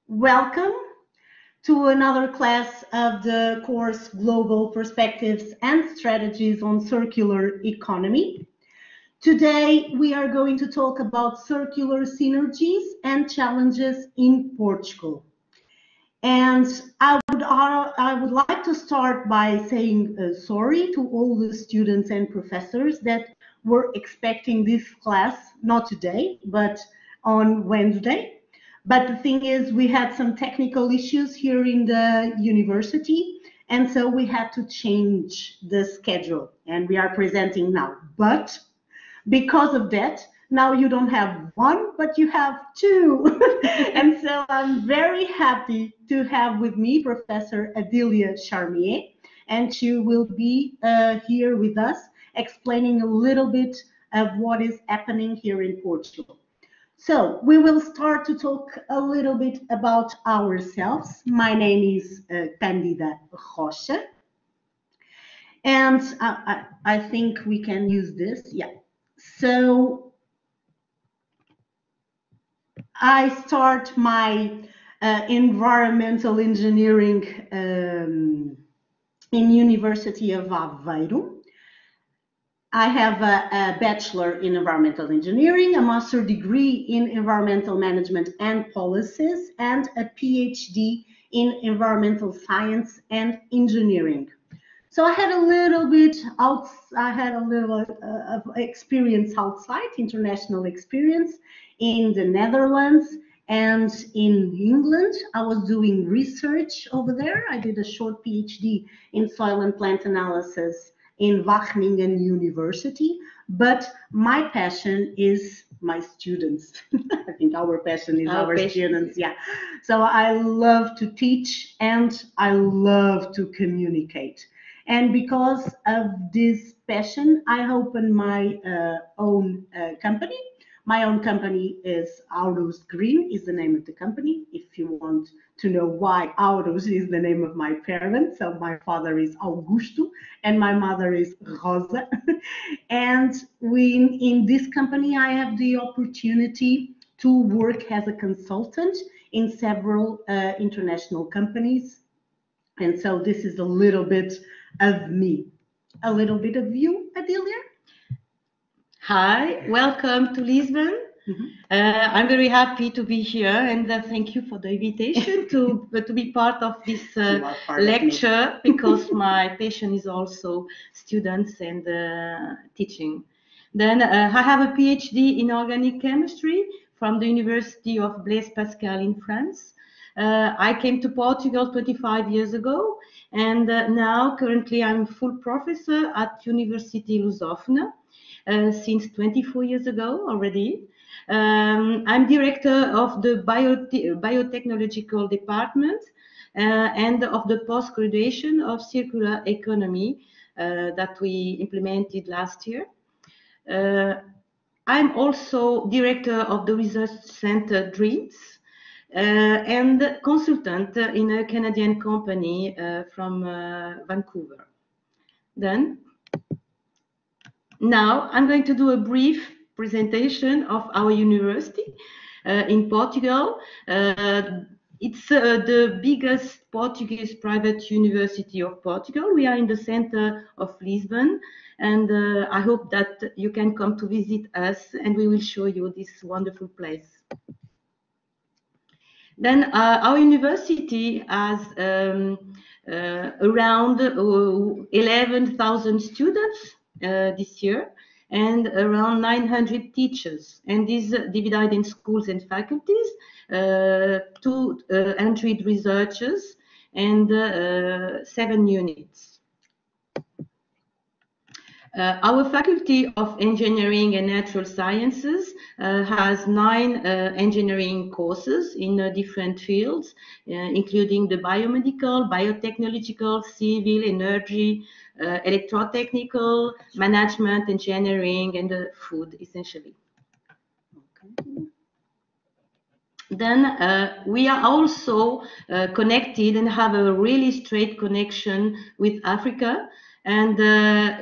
Welcome to another class of the course Global Perspectives and Strategies on Circular Economy. Today we are going to talk about circular synergies and challenges in Portugal. And I would like to start by saying sorry to all the students and professors that were expecting this class, not today, but on Wednesday. But the thing is, we had some technical issues here in the university, and so we had to change the schedule, and we are presenting now. But because of that, now you don't have one, but you have two. And so I'm very happy to have with me Professor Adilia Charmier, and she will be here with us explaining a little bit of what is happening here in Portugal. So we will start to talk a little bit about ourselves. My name is Candida Roche, and I think we can use this. Yeah. So I start my environmental engineering in University of Aveiro. I have a bachelor in environmental engineering, a master degree in environmental management and policies, and a PhD in environmental science and engineering. So I had a little bit of experience outside, international experience in the Netherlands and in England. I was doing research over there. I did a short PhD in soil and plant analysis in Wageningen University, but my passion is my students. I think our passion is our students, yeah. So I love to teach and I love to communicate. And because of this passion, I opened my own company. My own company is Auros Green, is the name of the company. If you want to know why Auros is the name of my parents. So my father is Augusto and my mother is Rosa. And in this company, I have the opportunity to work as a consultant in several international companies. And so this is a little bit of me. A little bit of you, Adilia? Hi, welcome to Lisbon. I'm very happy to be here, and thank you for the invitation to be part of this lecture, because my passion is also students and teaching. Then I have a PhD in organic chemistry from the University of Blaise Pascal in France. I came to Portugal 25 years ago, and now currently I'm full professor at University Lusofona. Since 24 years ago already. I'm director of the biotechnological department and of the post-graduation of circular economy that we implemented last year. I'm also director of the research center DREAMS and consultant in a Canadian company from Vancouver. Then, now, I'm going to do a brief presentation of our university in Portugal. It's the biggest Portuguese private university of Portugal. We are in the center of Lisbon, and I hope that you can come to visit us, and we will show you this wonderful place. Then our university has around 11,000 students this year, and around 900 teachers, and these divided in schools and faculties, 200 researchers, and 7 units. Our Faculty of Engineering and Natural Sciences has 9 engineering courses in different fields, including the biomedical, biotechnological, civil, energy, electrotechnical, management, engineering, and food, essentially. Okay. Then we are also connected and have a really straight connection with Africa. And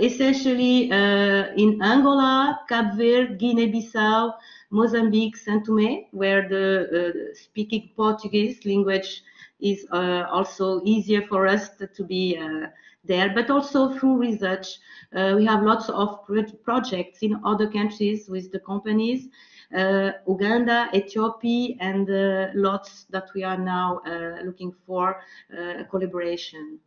essentially in Angola, Cape Verde, Guinea-Bissau, Mozambique, Saint Tomé, where the speaking Portuguese language is also easier for us to be there, but also through research. We have lots of projects in other countries with the companies, Uganda, Ethiopia, and lots that we are now looking for collaboration.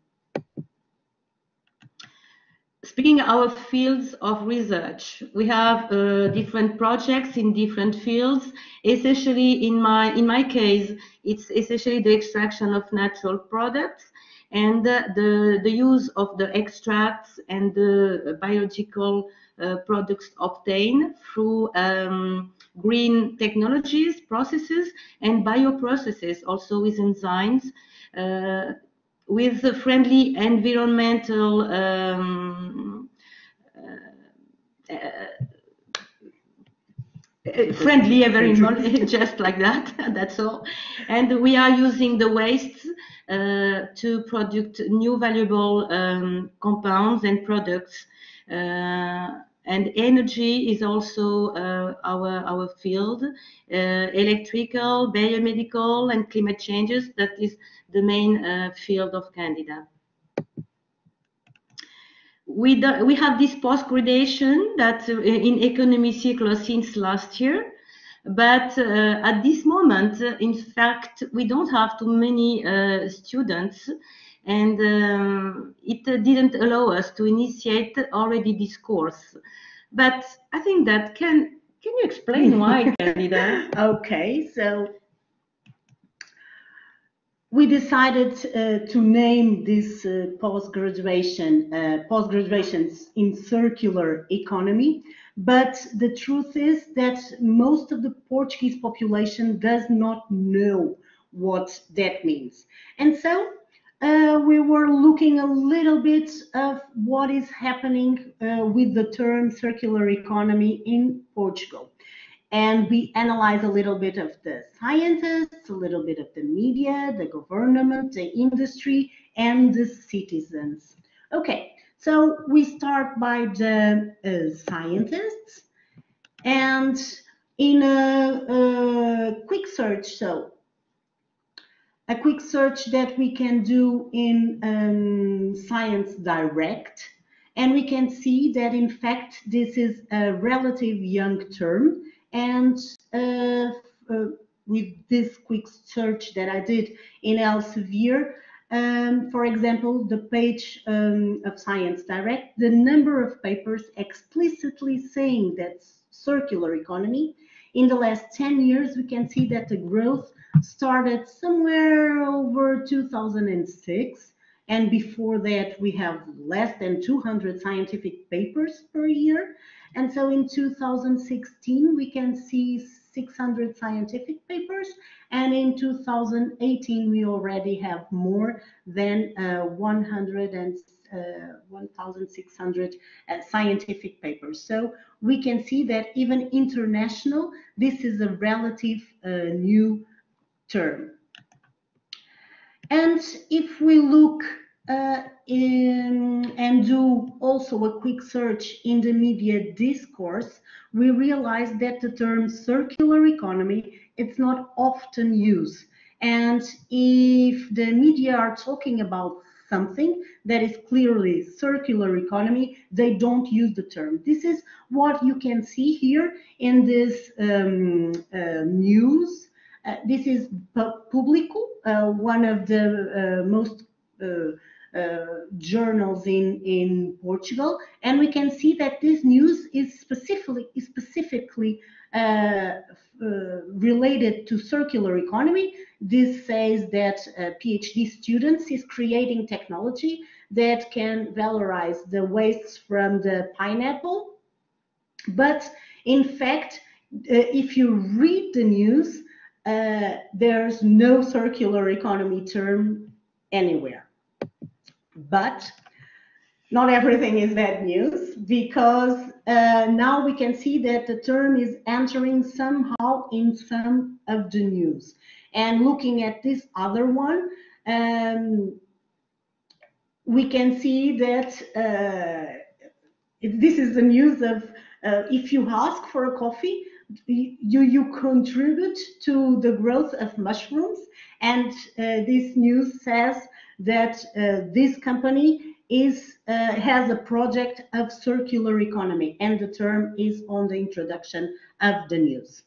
Speaking our fields of research, we have different projects in different fields. Essentially, in my case, it's essentially the extraction of natural products and the use of the extracts and the biological products obtained through green technologies, processes, and bioprocesses, also with enzymes. With the friendly environmental friendly environment, just like that, that's all. And we are using the wastes to produce new valuable compounds and products. And energy is also our field, electrical, biomedical, and climate changes. That is the main field of Candida. We have this post-gradation that in economy circular since last year, but at this moment, in fact, we don't have too many students, and it didn't allow us to initiate already this course. But I think that can you explain why, Candida? Okay, so we decided to name this post-graduations in circular economy, but the truth is that most of the Portuguese population does not know what that means. And so we were looking a little bit of what is happening with the term circular economy in Portugal. And we analyze a little bit of the scientists, a little bit of the media, the government, the industry, and the citizens. Okay, so we start by the scientists, and in a quick search, so a quick search that we can do in Science Direct, and we can see that in fact this is a relative young term. And with this quick search that I did in Elsevier, for example, the page of Science Direct, the number of papers explicitly saying that circular economy, in the last 10 years, we can see that the growth started somewhere over 2006. And before that, we have less than 200 scientific papers per year. And so in 2016, we can see 600 scientific papers. And in 2018, we already have more than 1,600 scientific papers. So we can see that even international, this is a relative new term. And if we look and do also a quick search in the media discourse, we realize that the term circular economy, it's not often used. And if the media are talking about something that is clearly circular economy, they don't use the term. This is what you can see here in this news. This is Público, one of the most journals in Portugal, and we can see that this news is specifically related to circular economy. This says that PhD students is creating technology that can valorize the wastes from the pineapple, but in fact, if you read the news, there's no circular economy term anywhere. But not everything is bad news, because now we can see that the term is entering somehow in some of the news. And looking at this other one, we can see that this is the news of if you ask for a coffee, you contribute to the growth of mushrooms, and this news says that this company has a project of circular economy, and the term is on the introduction of the news.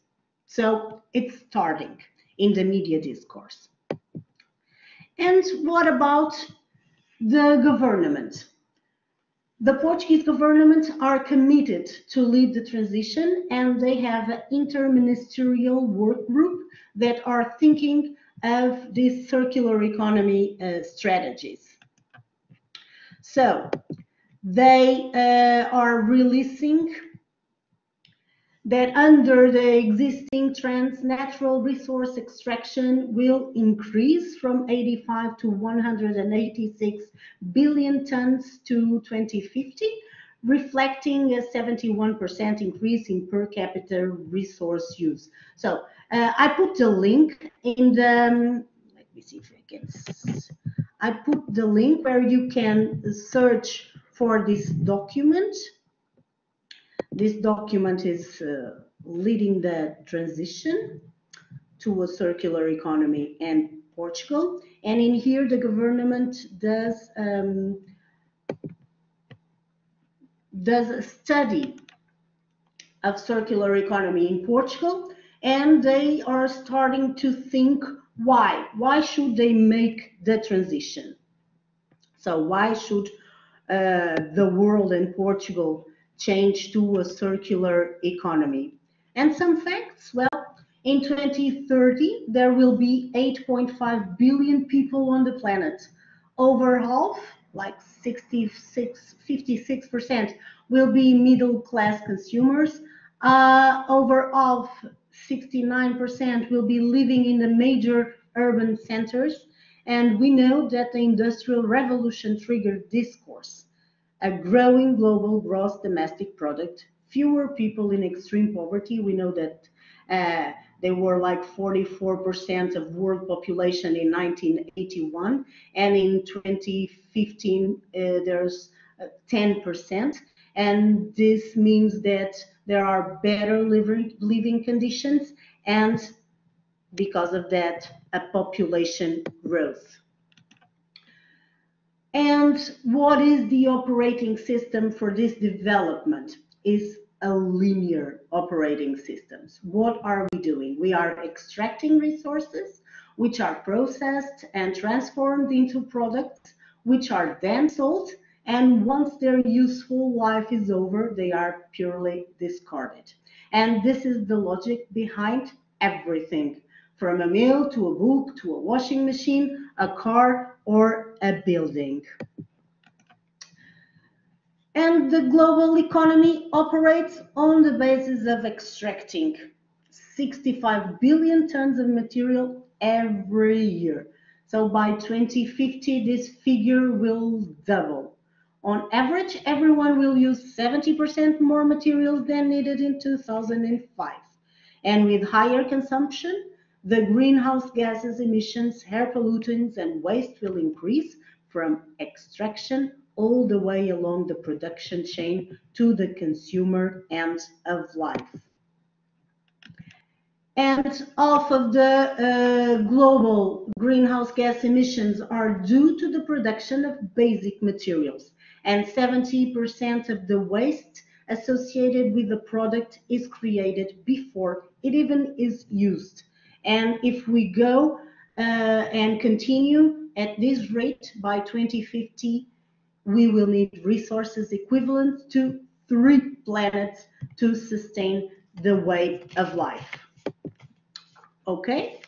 So it's starting in the media discourse. And what about the government? The Portuguese government are committed to lead the transition, and they have an interministerial work group that are thinking of these circular economy strategies. So they are releasing that under the existing trends, natural resource extraction will increase from 85 to 186 billion tons to 2050, reflecting a 71% increase in per capita resource use. So I put the link in the, let me see if I can, I put the link where you can search for this document. This document is leading the transition to a circular economy in Portugal. And in here, the government does a study of circular economy in Portugal, and they are starting to think why. Why should they make the transition? So why should the world and Portugal change to a circular economy? And some facts, well, in 2030, there will be 8.5 billion people on the planet. Over half, like 56% will be middle-class consumers. Over half, 69% will be living in the major urban centers. And we know that the Industrial Revolution triggered this course. A growing global gross domestic product, fewer people in extreme poverty. We know that they were like 44% of world population in 1981, and in 2015 there's 10%, and this means that there are better living conditions, and because of that, a population growth. And what is the operating system for this development? Is a linear operating systems. What are we doing? We are extracting resources, which are processed and transformed into products, which are then sold, and once their useful life is over, they are purely discarded. And this is the logic behind everything, from a mill to a book to a washing machine, a car, or a building. And the global economy operates on the basis of extracting 65 billion tons of material every year. So by 2050, this figure will double. On average, everyone will use 70% more materials than needed in 2005. And with higher consumption, the greenhouse gases emissions, air pollutants, and waste will increase from extraction all the way along the production chain to the consumer end of life. And half of the global greenhouse gas emissions are due to the production of basic materials, and 70% of the waste associated with the product is created before it even is used. And if we go and continue at this rate, by 2050, we will need resources equivalent to 3 planets to sustain the way of life. Okay?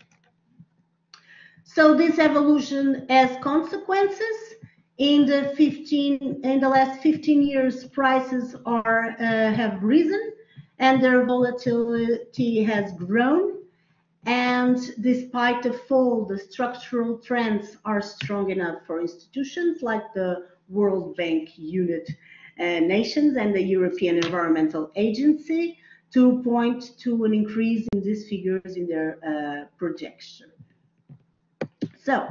So this evolution has consequences. In the last 15 years, prices have risen and their volatility has grown. And despite the fall, the structural trends are strong enough for institutions like the World Bank Unit Nations and the European Environmental Agency to point to an increase in these figures in their projection. So,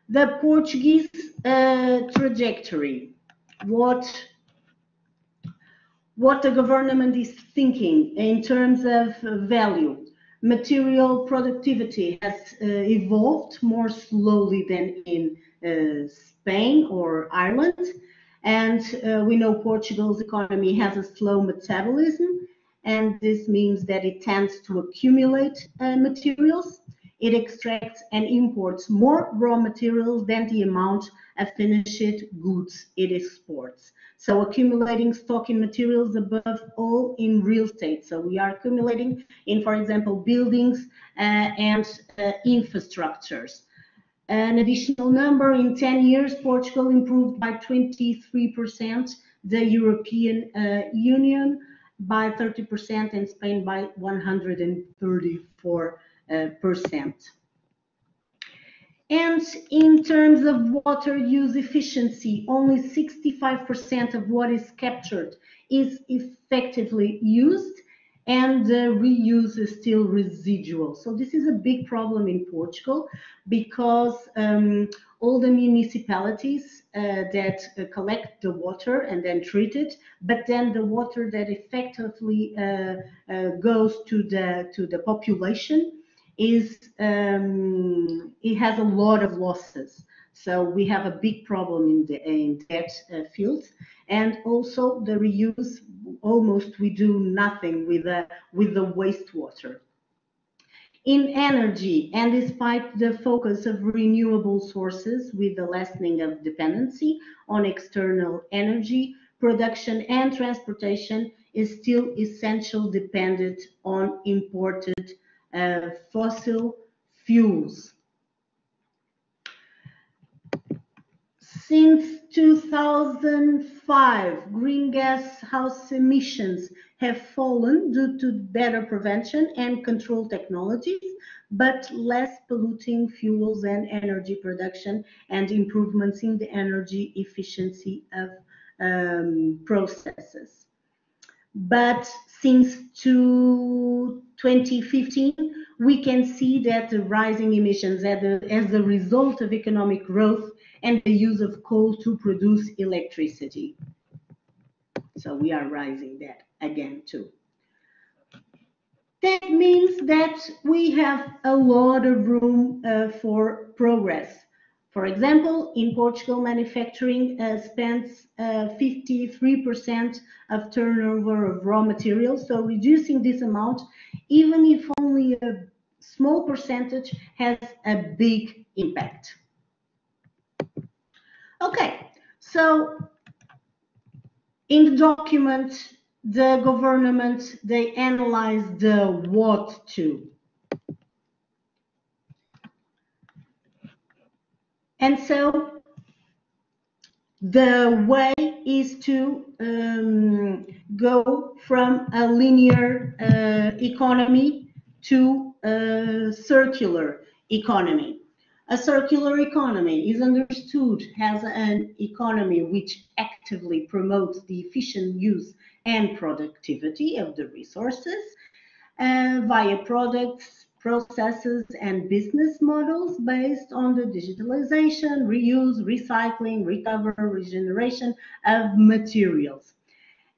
the Portuguese trajectory. What what the government is thinking in terms of value. Material productivity has evolved more slowly than in Spain or Ireland. And we know Portugal's economy has a slow metabolism, and this means that it tends to accumulate materials. It extracts and imports more raw materials than the amount of finished goods it exports. So accumulating stock in materials above all in real estate. So we are accumulating in, for example, buildings and infrastructures. An additional number, in 10 years, Portugal improved by 23%, the European Union by 30%, and Spain by 134%. And in terms of water use efficiency, only 65% of what is captured is effectively used, and the reuse is still residual. So this is a big problem in Portugal, because all the municipalities that collect the water and then treat it, but then the water that effectively goes to the population is it has a lot of losses. So we have a big problem in that field, and also the reuse. Almost we do nothing with the wastewater. In energy, and despite the focus of renewable sources with the lessening of dependency on external energy, production and transportation is still essential dependent on imported fossil fuels. Since 2005, greenhouse emissions have fallen due to better prevention and control technologies, but less polluting fuels and energy production, and improvements in the energy efficiency of processes. But since 2015, we can see that the rising emissions as a result of economic growth and the use of coal to produce electricity. So we are rising that again too. That means that we have a lot of room for progress. For example, in Portugal, manufacturing spends 53% of turnover of raw materials. So reducing this amount, even if only a small percentage, has a big impact. Okay, so in the document, the government, they analyze the what to. And so the way is to go from a linear economy to a circular economy. A circular economy is understood as an economy which actively promotes the efficient use and productivity of the resources via products, processes, and business models based on the digitalization, reuse, recycling, recovery, regeneration of materials.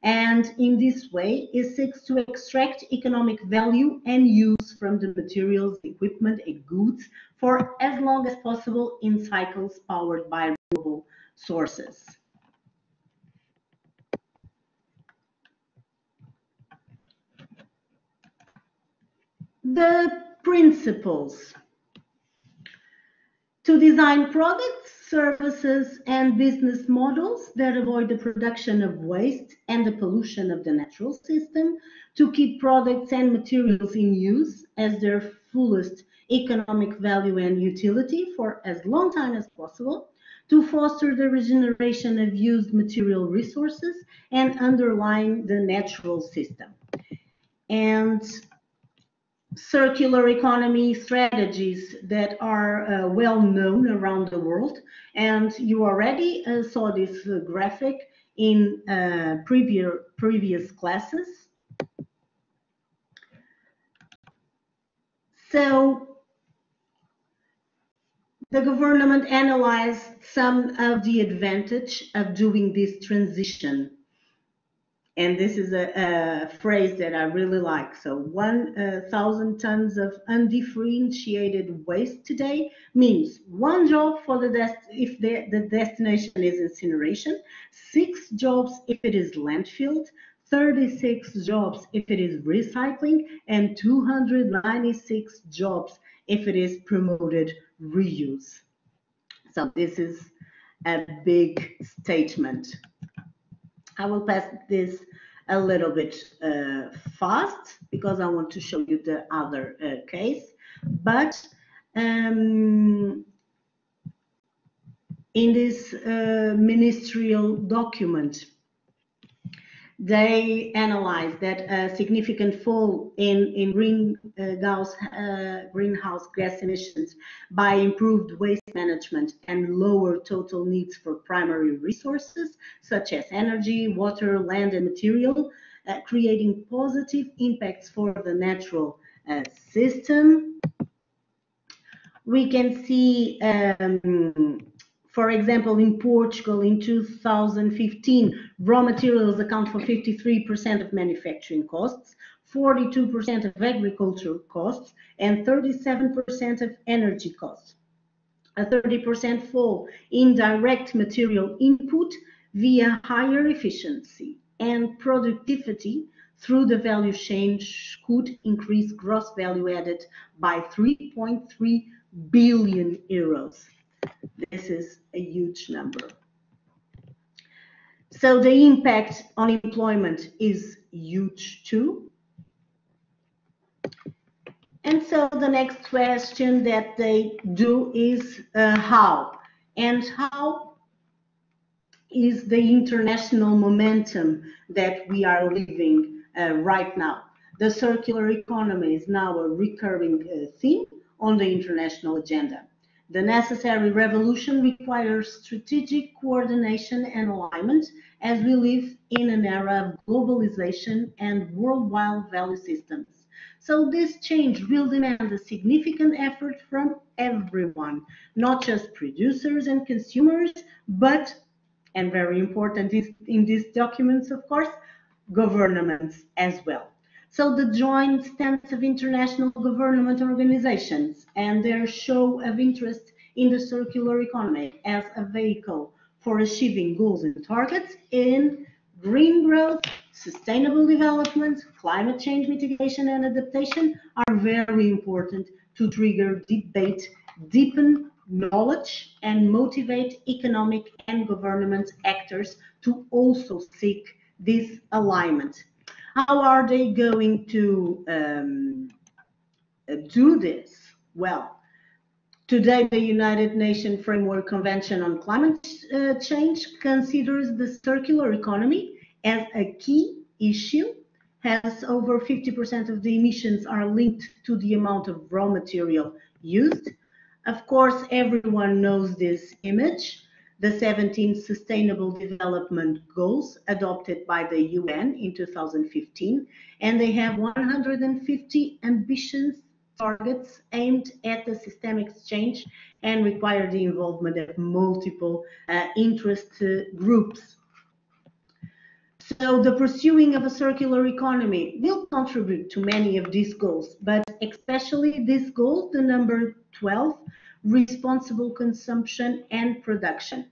And in this way, it seeks to extract economic value and use from the materials, equipment, and goods for as long as possible in cycles powered by renewable sources. The principles to design products, services, and business models that avoid the production of waste and the pollution of the natural system, to keep products and materials in use as their fullest economic value and utility for as long time as possible, to foster the regeneration of used material resources and underline the natural system. And circular economy strategies that are well known around the world, and you already saw this graphic in previous classes. So the government analyzed some of the advantage of doing this transition, And this is a phrase that I really like. So 1,000 tons of undifferentiated waste today means one job for if the destination is incineration, 6 jobs if it is landfilled, 36 jobs if it is recycling, and 296 jobs if it is promoted reuse. So this is a big statement. I will pass this a little bit fast because I want to show you the other case. But in this ministerial document, they analyzed that a significant fall in greenhouse gas emissions by improved waste management and lower total needs for primary resources such as energy, water, land, and material, creating positive impacts for the natural system. We can see for example, in Portugal in 2015, raw materials account for 53% of manufacturing costs, 42% of agricultural costs, and 37% of energy costs. A 30% fall in direct material input via higher efficiency and productivity through the value chain could increase gross value added by 3.3 billion euros. This is a huge number. So the impact on employment is huge too. And so the next question that they do is how? And how is the international momentum that we are living right now? The circular economy is now a recurring theme on the international agenda. The necessary revolution requires strategic coordination and alignment as we live in an era of globalization and worldwide value systems. So this change will demand a significant effort from everyone, not just producers and consumers, but, and very important in these documents, of course, governments as well. So the joint stance of international government organizations and their show of interest in the circular economy as a vehicle for achieving goals and targets in green growth, sustainable development, climate change mitigation and adaptation are very important to trigger debate, deepen knowledge, and motivate economic and government actors to also seek this alignment. How are they going to do this? Well, today the United Nations Framework Convention on Climate Change considers the circular economy as a key issue, as over 50% of the emissions are linked to the amount of raw material used. Of course, everyone knows this image. The 17 Sustainable Development Goals adopted by the UN in 2015, and they have 150 ambitious targets aimed at the systemic change and require the involvement of multiple interest groups. So the pursuing of a circular economy will contribute to many of these goals, but especially this goal, the number 12, responsible consumption and production.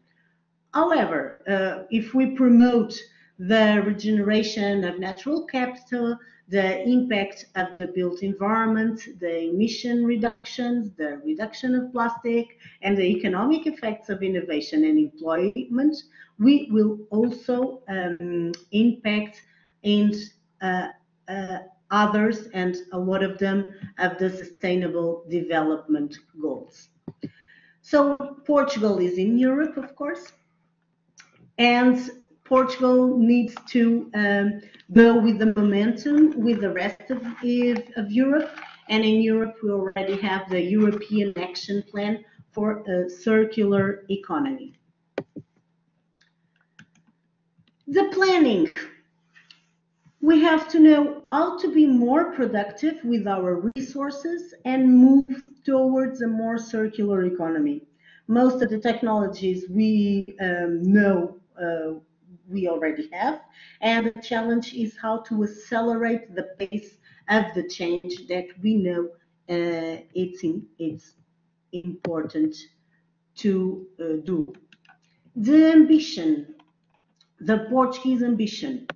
However, if we promote the regeneration of natural capital, the impact of the built environment, the emission reductions, the reduction of plastic, and the economic effects of innovation and employment, we will also impact and others, and a lot of them, of the Sustainable Development Goals. So Portugal is in Europe, of course, and Portugal needs to go with the momentum with the rest of Europe. And in Europe, we already have the European Action Plan for a Circular Economy. The planning. We have to know how to be more productive with our resources and move towards a more circular economy. Most of the technologies we know we already have, and the challenge is how to accelerate the pace of the change that we know it's important to do. The ambition, the Portuguese ambition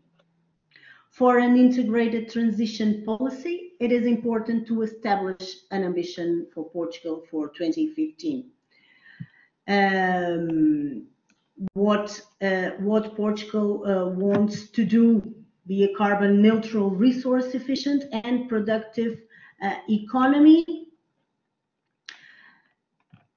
for an integrated transition policy, it is important to establish an ambition for Portugal for 2015. What Portugal wants to do, be a carbon neutral, resource efficient and productive economy.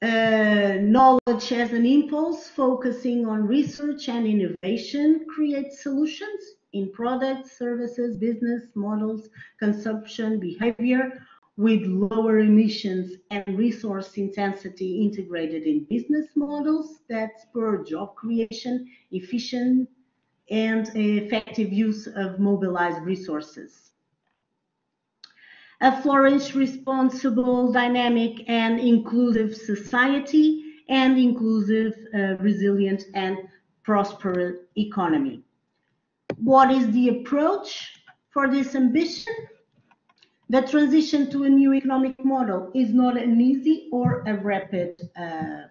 Knowledge as an impulse, focusing on research and innovation, creates solutions in products, services, business models, consumption behavior, with lower emissions and resource intensity integrated in business models that spur job creation, efficient and effective use of mobilized resources. A flourish, responsible, dynamic and inclusive society, and inclusive, resilient and prosperous economy. What is the approach for this ambition? The transition to a new economic model is not an easy or a rapid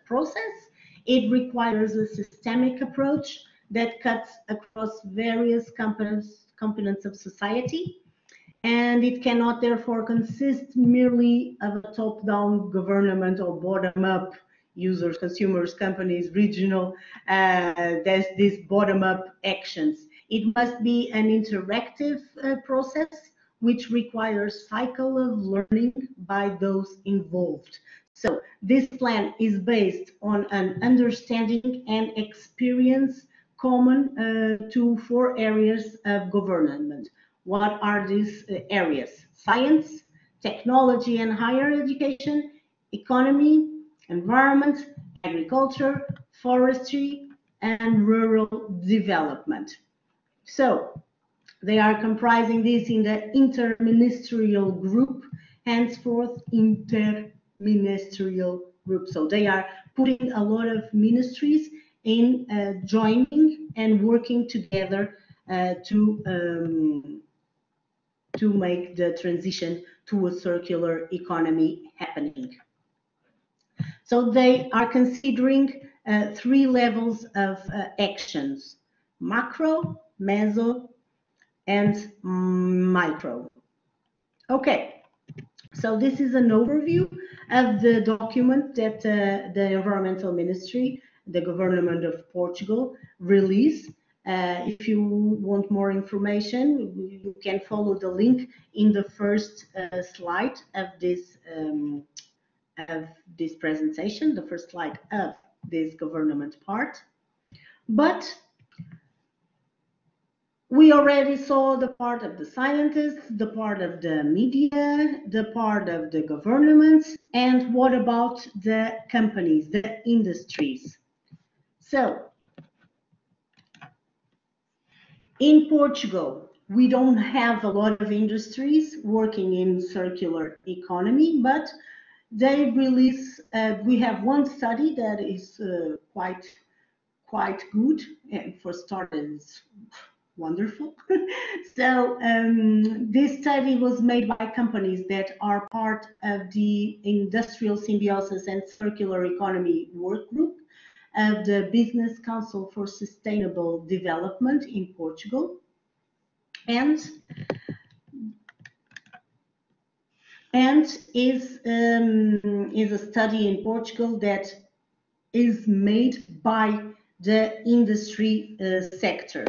process. It requires a systemic approach that cuts across various components of society, and it cannot therefore consist merely of a top-down government or bottom-up users, consumers, companies, regional, there's these bottom-up actions. It must be an interactive process which requires cycle of learning by those involved. So this plan is based on an understanding and experience common to 4 areas of government. What are these areas? Science, technology and higher education, economy, environment, agriculture, forestry, and rural development. So they are comprising this in the interministerial group, henceforth interministerial group. So they are putting a lot of ministries in joining and working together to make the transition to a circular economy happening. So they are considering 3 levels of actions: macro, meso, and micro. Okay, so this is an overview of the document that the Environmental Ministry, the Government of Portugal, released. If you want more information, you can follow the link in the first slide of this presentation, the first slide of this government part. But we already saw the part of the scientists, the part of the media, the part of the governments, and what about the companies, the industries? So, in Portugal, we don't have a lot of industries working in circular economy, but they release, we have one study that is quite good, and for starters, wonderful. So this study was made by companies that are part of the Industrial Symbiosis and Circular Economy Work Group of the Business Council for Sustainable Development in Portugal, and is a study in Portugal that is made by the industry sector.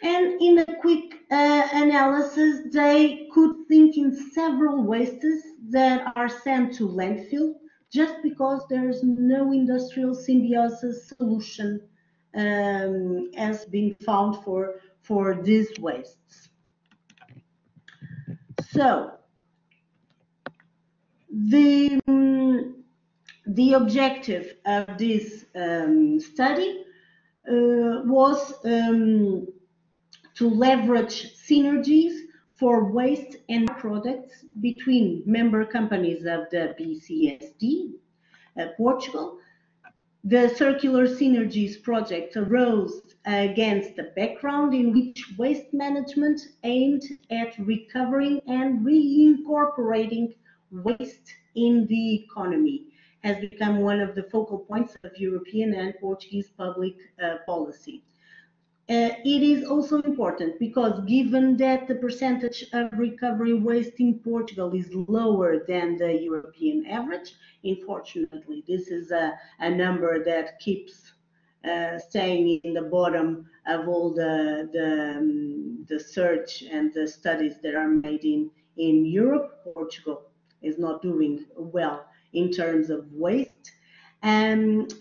And in a quick analysis, they could think in several wastes that are sent to landfill just because there's no industrial symbiosis solution has been found for these wastes. So the objective of this study was to leverage synergies for waste and products between member companies of the BCSD, Portugal, The Circular Synergies project arose against a background in which waste management aimed at recovering and reincorporating waste in the economy has become one of the focal points of European and Portuguese public policy. It is also important because given that the percentage of recovery waste in Portugal is lower than the European average, unfortunately, this is a number that keeps staying in the bottom of all the search and the studies that are made in Europe. Portugal is not doing well in terms of waste. And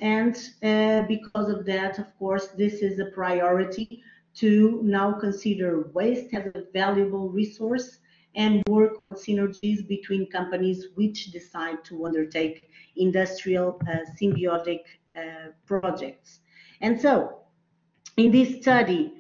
because of that, of course, this is a priority to now consider waste as a valuable resource and work on synergies between companies which decide to undertake industrial symbiotic projects. And so, in this study,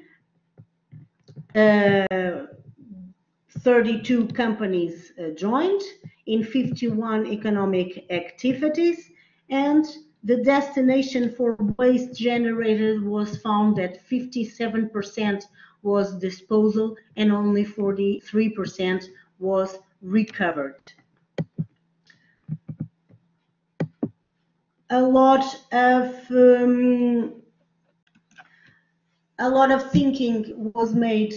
32 companies joined in 51 economic activities, and the destination for waste generated was found that 57% was disposal and only 43% was recovered. A lot of thinking was made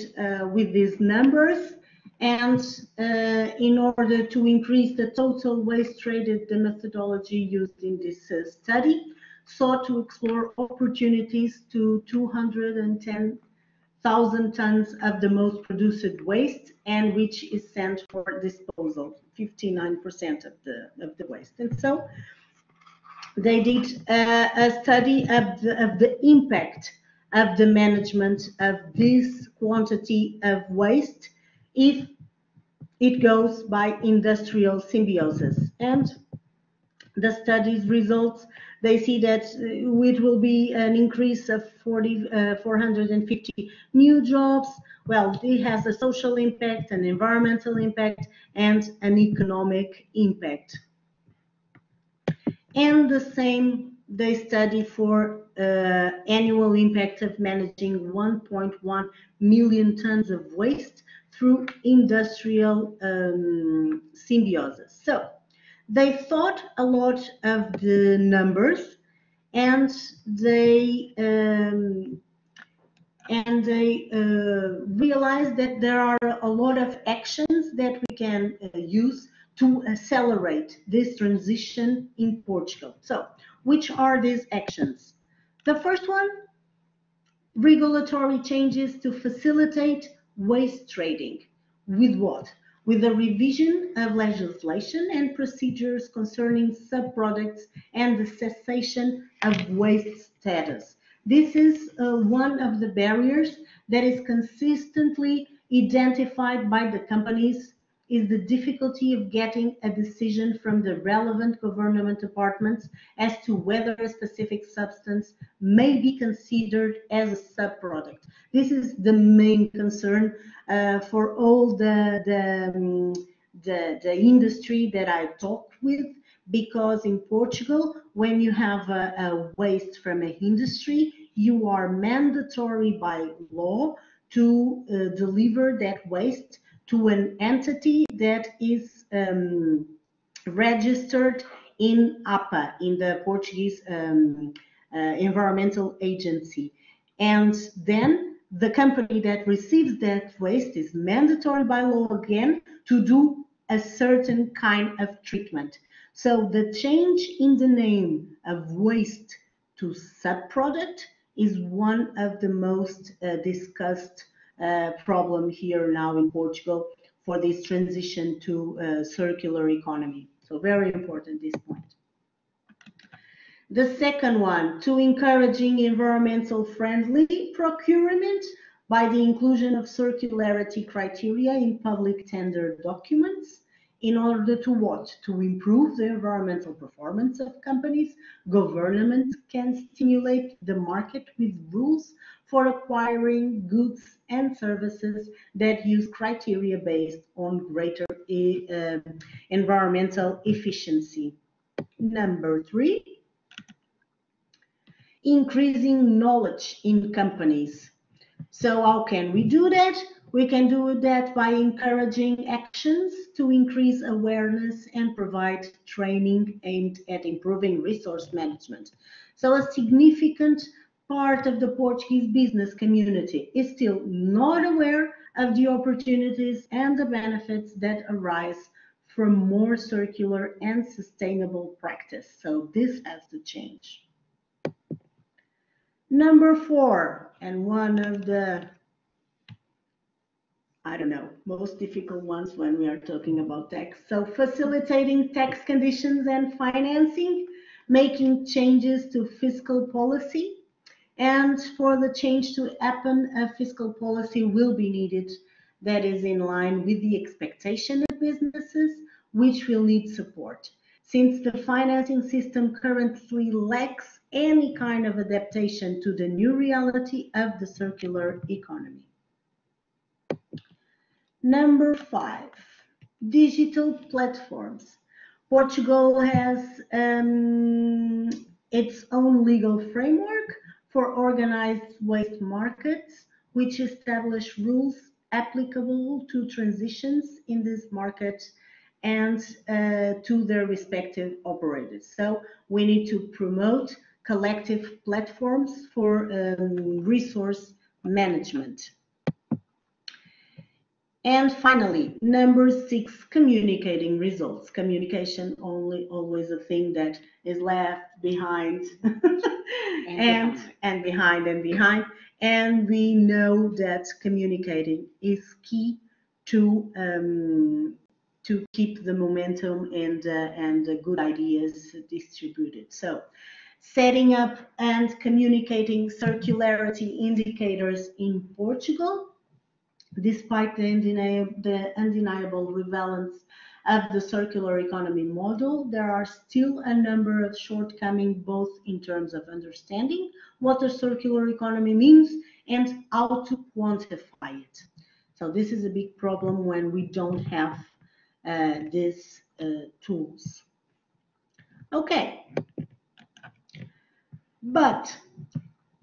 with these numbers, and in order to increase the total waste traded, the methodology used in this study sought to explore opportunities to 210,000 tons of the most produced waste, and which is sent for disposal, 59% of the waste. And so they did a study of the impact of the management of this quantity of waste if it goes by industrial symbiosis. And the study's results, they see that it will be an increase of 450 new jobs. Well, it has a social impact, an environmental impact, and an economic impact. And the same they study for annual impact of managing 1.1 million tons of waste through industrial symbiosis. So they thought a lot of the numbers, and they realized that there are a lot of actions that we can use to accelerate this transition in Portugal. So, which are these actions? The first one, regulatory changes to facilitate waste trading. With what? With a revision of legislation and procedures concerning subproducts and the cessation of waste status. This is one of the barriers that is consistently identified by the companies, is the difficulty of getting a decision from the relevant government departments as to whether a specific substance may be considered as a subproduct. This is the main concern for all the industry that I talk with, because in Portugal, when you have a waste from an industry, you are mandatory by law to deliver that waste to an entity that is registered in APA, in the Portuguese Environmental Agency. And then the company that receives that waste is mandatory by law again to do a certain kind of treatment. So the change in the name of waste to subproduct is one of the most discussed problem here now in Portugal for this transition to circular economy. So very important, this point. The second one, to encouraging environmental friendly procurement by the inclusion of circularity criteria in public tender documents. In order to what? To improve the environmental performance of companies, government can stimulate the market with rules for acquiring goods and services that use criteria based on greater environmental efficiency. Number 3, increasing knowledge in companies. So how can we do that? We can do that by encouraging actions to increase awareness and provide training aimed at improving resource management. So a significant part of the Portuguese business community is still not aware of the opportunities and the benefits that arise from more circular and sustainable practice. So this has to change. Number 4, and one of the, I don't know, most difficult ones when we are talking about tax. So facilitating tax conditions and financing, making changes to fiscal policy. And for the change to happen, a fiscal policy will be needed that is in line with the expectation of businesses, which will need support, since the financing system currently lacks any kind of adaptation to the new reality of the circular economy. Number 5, digital platforms. Portugal has its own legal framework for organized waste markets, which establish rules applicable to transitions in this market and to their respective operators. So we need to promote collective platforms for resource management. And finally, number 6, communicating results. Communication always a thing that is left behind and behind. And we know that communicating is key to keep the momentum and the good ideas distributed. So setting up and communicating circularity indicators in Portugal. Despite the undeniable relevance of the circular economy model, there are still a number of shortcomings, both in terms of understanding what the circular economy means and how to quantify it. So this is a big problem when we don't have these tools. Okay, but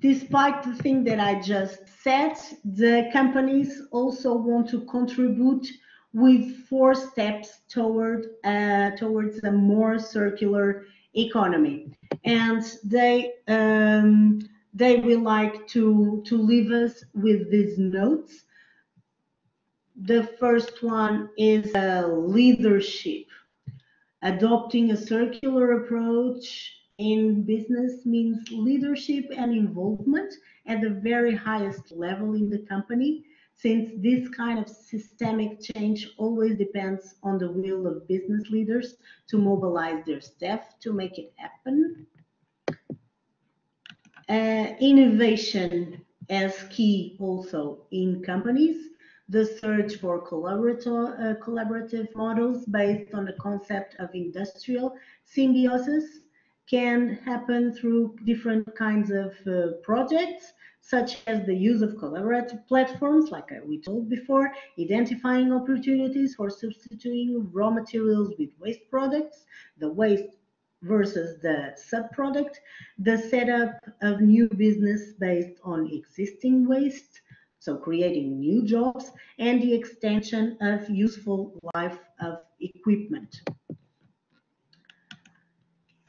despite the thing that I just said, the companies also want to contribute with 4 steps towards a more circular economy, and they will like to leave us with these notes. The first one is leadership. Adopting a circular approach in business means leadership and involvement at the very highest level in the company, since this kind of systemic change always depends on the will of business leaders to mobilize their staff to make it happen. Innovation as key also in companies. The search for collaborative models based on the concept of industrial symbiosis can happen through different kinds of projects, such as the use of collaborative platforms, like we told before, identifying opportunities for substituting raw materials with waste products, the waste versus the sub-product, the setup of new business based on existing waste, so creating new jobs, and the extension of useful life of equipment.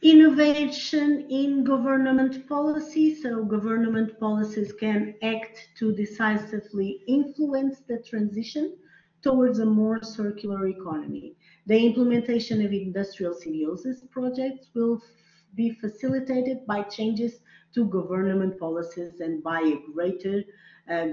Innovation in government policy. So government policies can act to decisively influence the transition towards a more circular economy. The implementation of industrial symbiosis projects will be facilitated by changes to government policies and by a greater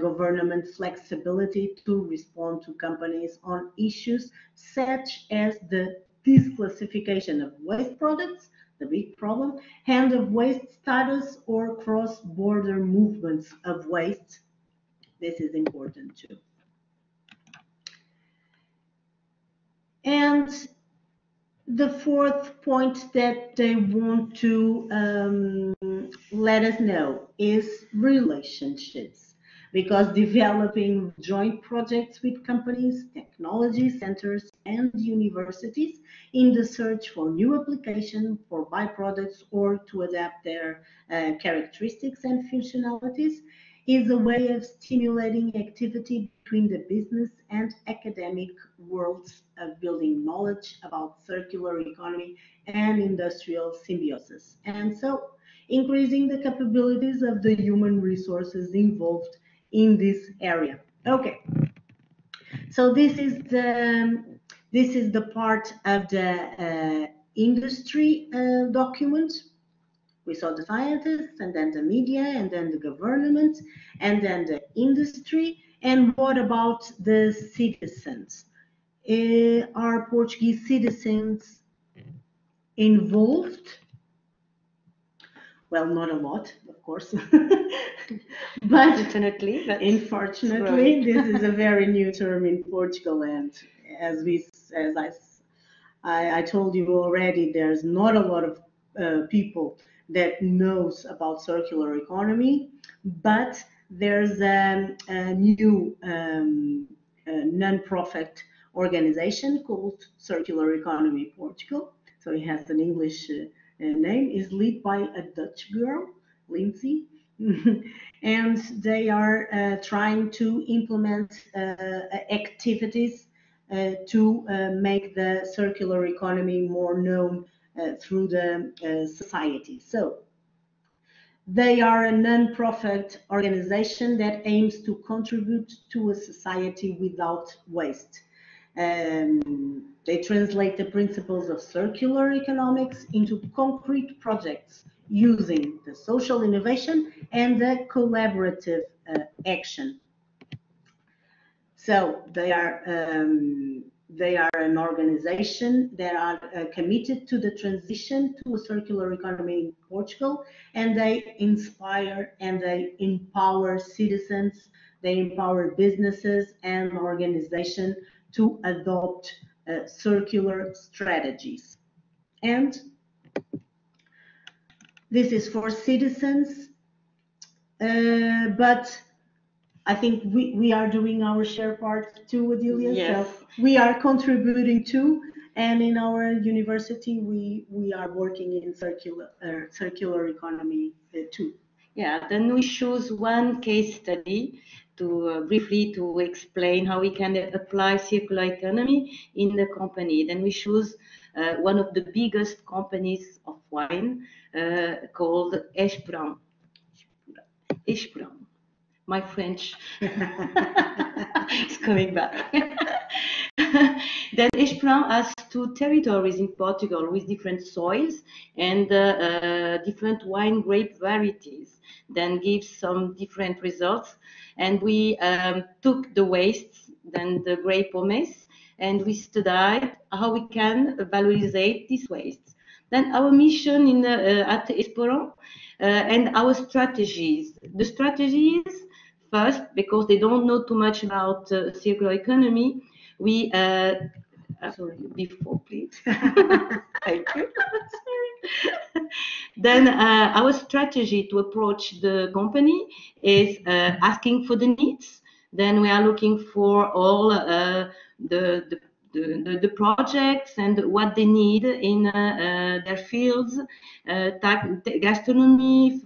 government flexibility to respond to companies on issues such as the disclassification of waste products, the big problem, and of waste status or cross-border movements of waste. This is important too. And the 4th point that they want to let us know is relationships. because developing joint projects with companies, technology centers, and universities in the search for new applications for byproducts or to adapt their characteristics and functionalities is a way of stimulating activity between the business and academic worlds of building knowledge about circular economy and industrial symbiosis. And so increasing the capabilities of the human resources involved in this area. Okay, so this is the part of the industry document. We saw the scientists, and then the media, and then the government, and then the industry. And what about the citizens? Are Portuguese citizens involved? Well, not a lot, of course, but unfortunately, this is a very new term in Portugal, and as I told you already, there's not a lot of people that knows about circular economy, but there's a new non-profit organization called Circular Economy Portugal. So it has an English name, is led by a Dutch girl, Lindsay, and they are trying to implement activities to make the circular economy more known through the society. So they are a non-profit organization that aims to contribute to a society without waste. They translate the principles of circular economics into concrete projects using the social innovation and the collaborative action. So they are an organization that are committed to the transition to a circular economy in Portugal, and they inspire and they empower citizens, they empower businesses and organizations to adopt circular strategies. And this is for citizens, but I think we are doing our share part too, Adilia. Yes. So we are contributing too, and in our university we are working in circular economy too. Yeah, then we choose one case study to briefly to explain how we can apply circular economy in the company. Then we choose one of the biggest companies of wine called Esperon. My French is coming back. Then Esperon has 2 territories in Portugal with different soils and different wine grape varieties. Then gives some different results. And we took the wastes, then the grape pomace, and we studied how we can valorize these wastes. Then our mission at Esperon and our strategies. The strategies, first, because they don't know too much about circular economy, we sorry, before please. Thank you. Sorry. Then our strategy to approach the company is asking for the needs. Then we are looking for all the projects and what they need in their fields, gastronomy,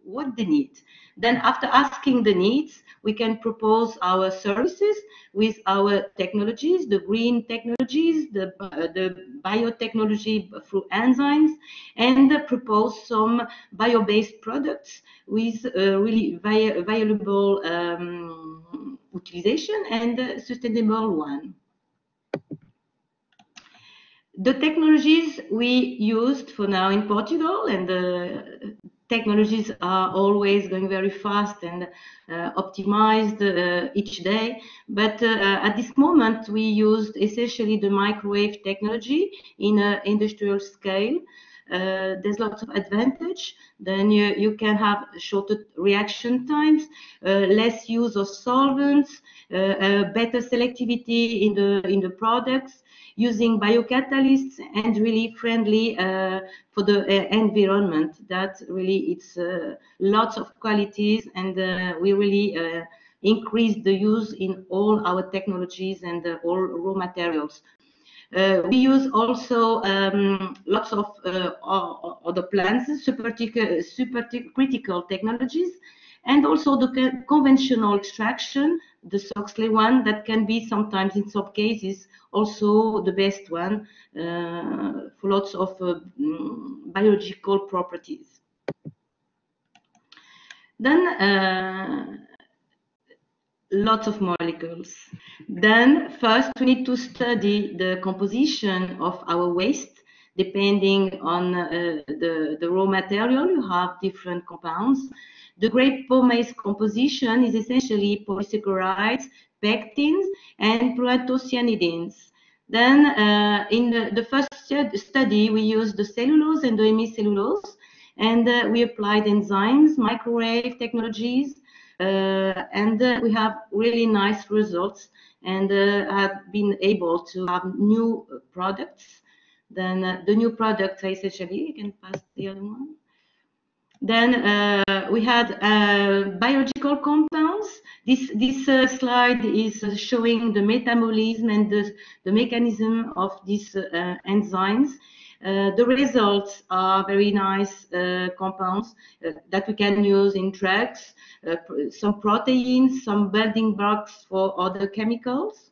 what they need. Then after asking the needs, we can propose our services with our technologies, the green technologies, the biotechnology through enzymes, and propose some bio-based products with really valuable utilization and sustainable one. The technologies we used for now in Portugal, and the technologies are always going very fast and optimized each day. But at this moment, we used essentially the microwave technology in an industrial scale. there's lots of advantage. Then you can have shorter reaction times, less use of solvents, better selectivity in the products, using biocatalysts, and really friendly for the environment. That really, it's lots of qualities, and we really increase the use in all our technologies and all raw materials. We use also lots of other plants, supercritical technologies, and also the conventional extraction, the Soxley one, that can be sometimes, in some cases, also the best one for lots of biological properties. Then lots of molecules. Then first we need to study the composition of our waste. Depending on the raw material, you have different compounds. The grape pomace composition is essentially polysaccharides, pectins, and proanthocyanidins. Then in the first study, we used the cellulose and the hemicellulose, and we applied enzymes, microwave technologies, and we have really nice results, and have been able to have new products. Then the new products are essentially, you can pass the other one. Then we had biological compounds. This slide is showing the metabolism and the mechanism of these enzymes. The results are very nice compounds that we can use in drugs, some proteins, some building blocks for other chemicals.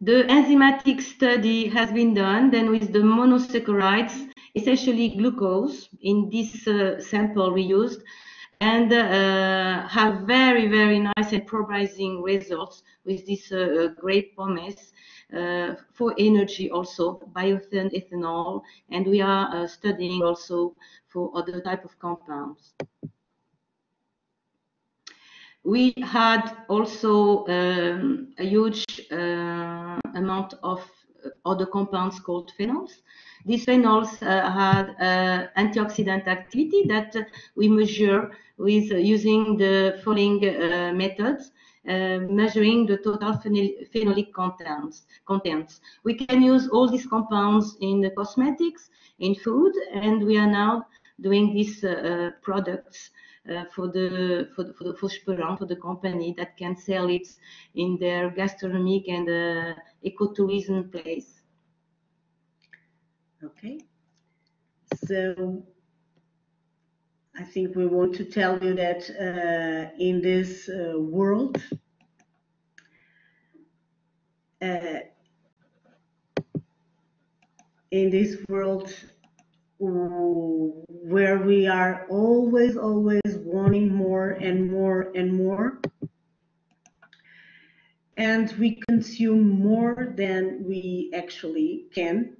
The enzymatic study has been done then with the monosaccharides, essentially glucose, in this sample we used, and have very, very nice and promising results with this grape pomace for energy, also bioethanol, and we are studying also for other type of compounds. We had also a huge amount of other compounds called phenols. These phenols had antioxidant activity that we measure with using the following methods, measuring the total phenolic contents. We can use all these compounds in the cosmetics, in food, and we are now doing these products for the company that can sell it in their gastronomic and ecotourism place. Okay, so I think we want to tell you that in this world, where we are always wanting more and more and more, and we consume more than we actually can,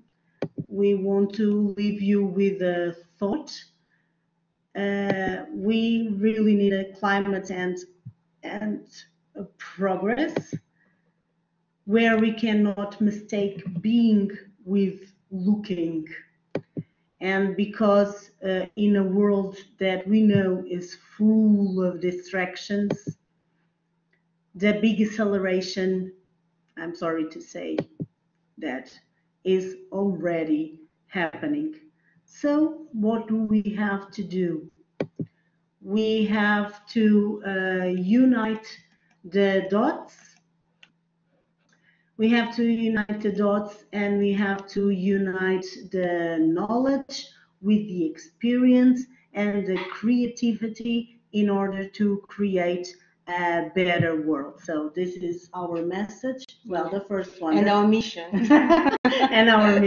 we want to leave you with a thought. We really need a climate and a progress where we cannot mistake being with looking. And because in a world that we know is full of distractions, the big acceleration, I'm sorry to say, that is already happening. So what do we have to do? We have to unite the dots. We have to unite the dots, and we have to unite the knowledge with the experience and the creativity in order to create a better world. So this is our message. Well, the first one. And our mission. And our mission.